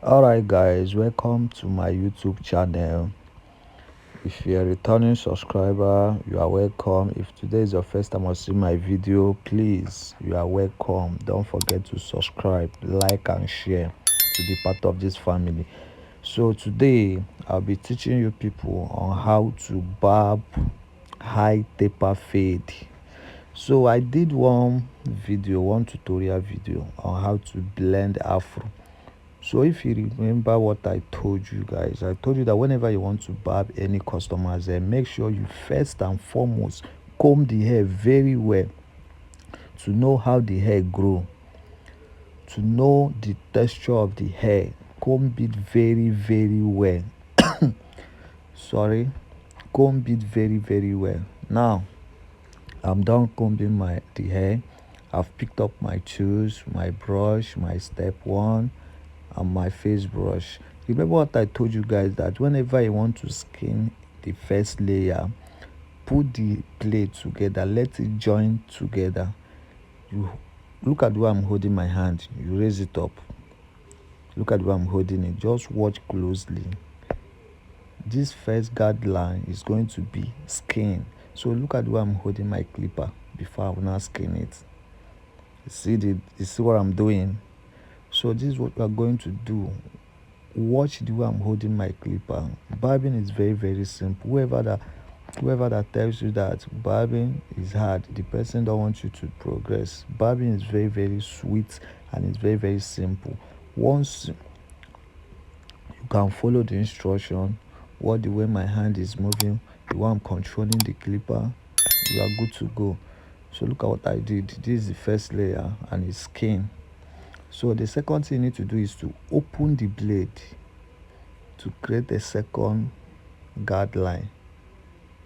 Alright guys, welcome to my YouTube channel. If you're a returning subscriber, you are welcome. If today is your first time watching my video, please, you are welcome. Don't forget to subscribe, like and share to be part of this family. So today I'll be teaching you people on how to barb high taper fade. So I did one tutorial video on how to blend afro. So if you remember what I told you guys, I told you that whenever you want to barb any customer's hair, make sure you first and foremost comb the hair very well to know how the hair grow, to know the texture of the hair. Comb it very well. Sorry, comb it very well. Now I'm done combing the hair. I've picked up my tools, my brush, my step one, and my face brush. Remember what I told you guys, that whenever you want to skin the first layer, put the blade together, let it join together. You look at the way I'm holding my hand, you raise it up. Look at the way I'm holding it, just watch closely. This first guideline is going to be skin. So look at the way I'm holding my clipper before I will now skin it. You see what I'm doing? So this is what we are going to do. Watch the way I'm holding my clipper. Barbing is very simple. Whoever that tells you that barbing is hard, the person don't want you to progress. Barbing is very sweet and it's very simple. Once you can follow the instruction, what the way my hand is moving, the way I'm controlling the clipper, you are good to go. So look at what I did. This is the first layer and it's skin. So the second thing you need to do is to open the blade to create a second guideline.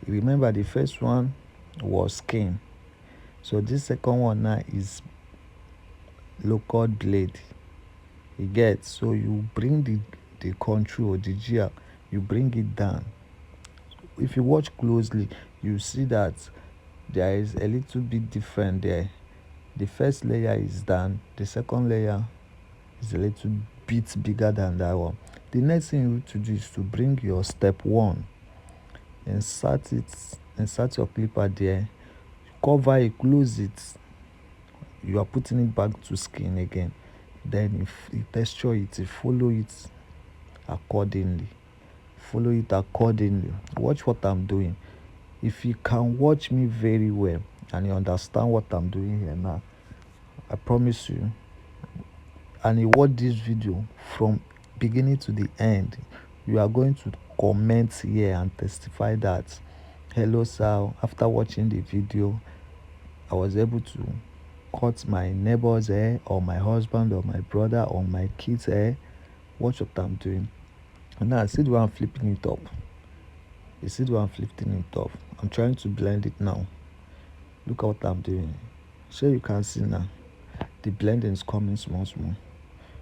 Remember the first one was skin. So this second one now is local blade. You get, so you bring the control, the gear, you bring it down. If you watch closely, you see that there is a little bit different there. The first layer is done, the second layer is a little bit bigger than that one. The next thing you need to do is to bring your step one, insert your clipper there, cover it, close it. You are putting it back to skin again. Then if you texture it, you follow it accordingly. Watch what I'm doing. If you can watch me very well and you understand what I'm doing here now, I promise you, and you watch this video from beginning to the end, you are going to comment here and testify that, hello sir, after watching the video, I was able to cut my neighbor's hair, or my husband, or my brother, or my kid's hair. Watch what I'm doing. And now see the way I'm flipping it up. You see the way I'm flipping it up. I'm trying to blend it now. Look at what I'm doing. So you can see now the blending is coming small.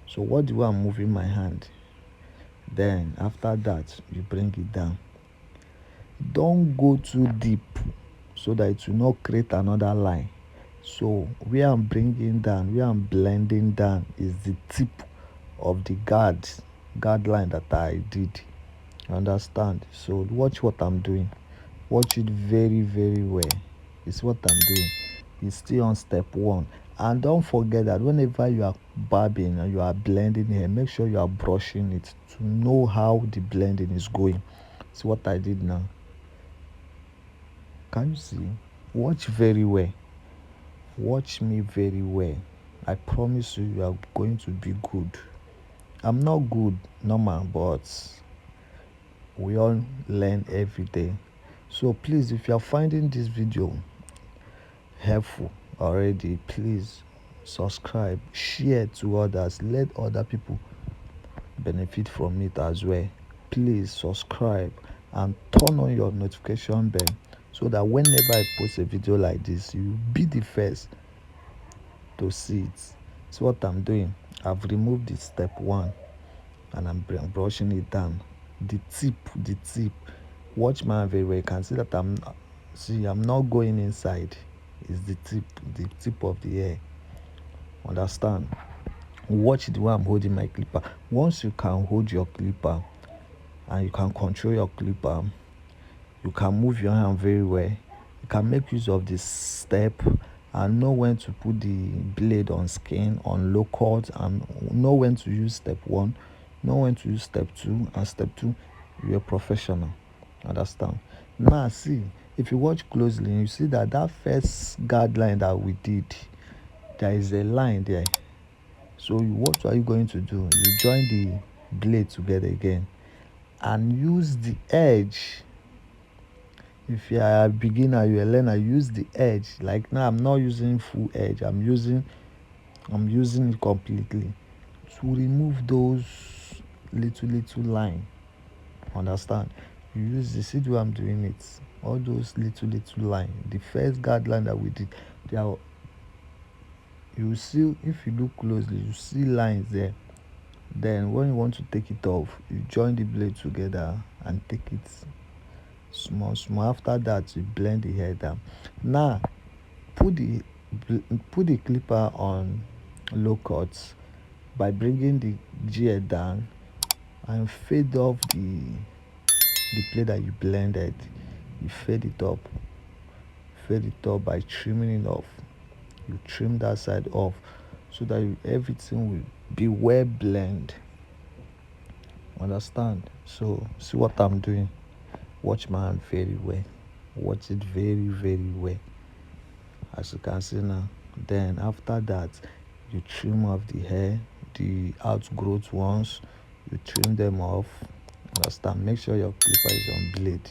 So what the way I'm moving my hand, then after that you bring it down. Don't go too deep so that it will not create another line. So where I'm bringing down, where I'm blending down, is the tip of the guideline that I did. You understand? So watch what I'm doing. Watch it very well. It's what I'm doing. It's still on step one. And don't forget that whenever you are barbing and you are blending here, make sure you are brushing it to know how the blending is going. See what I did now. Can you see? Watch very well. Watch me very well. I promise you, you are going to be good. I'm not good normal, but we all learn every day. So please, if you are finding this video helpful already, please subscribe, share to others, let other people benefit from it as well. Please subscribe and turn on your notification bell so that whenever I post a video like this, you'll be the first to see it. So what I'm doing, I've removed the step one and I'm brushing it down. The tip, watch my very well. You can see that I'm not going inside. It's the tip of the hair. Understand? Watch the way I'm holding my clipper. Once you can hold your clipper and you can control your clipper, you can move your hand very well. You can make use of this step and know when to put the blade on skin, on low cut, and know when to use step 1, know when to use step 2, and step 2, you're a professional. Understand? Now see, if you watch closely, you see that first guideline that we did, there is a line there. So what are you going to do? You join the blade together again and use the edge. If you are a beginner, you're a learner, use the edge. Like now I'm not using full edge, I'm using it completely to remove those little line. Understand? You use the, see the way I'm doing it, all those little line. The first guideline that we did, there are, you see, if you look closely, you see lines there. Then when you want to take it off, you join the blade together and take it small. After that, you blend the hair down. Now put the clipper on low cut by bringing the gear down and fade off the plate that you blended. You fade it up by trimming it off. You trim that side off so that everything will be well blend. Understand? So see what I'm doing. Watch my hand very well. Watch it very well, as you can see now. Then after that, you trim off the hair, the outgrowth ones, you trim them off. Understand? Make sure your clipper is on blade.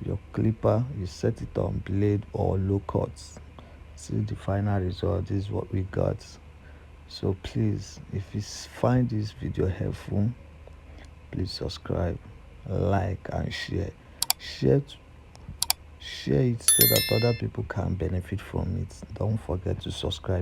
Your clipper, you set it on blade or low cuts. See the final result. This is what we got. So please, if you find this video helpful, please subscribe, like, and share. Share it so that other people can benefit from it. Don't forget to subscribe.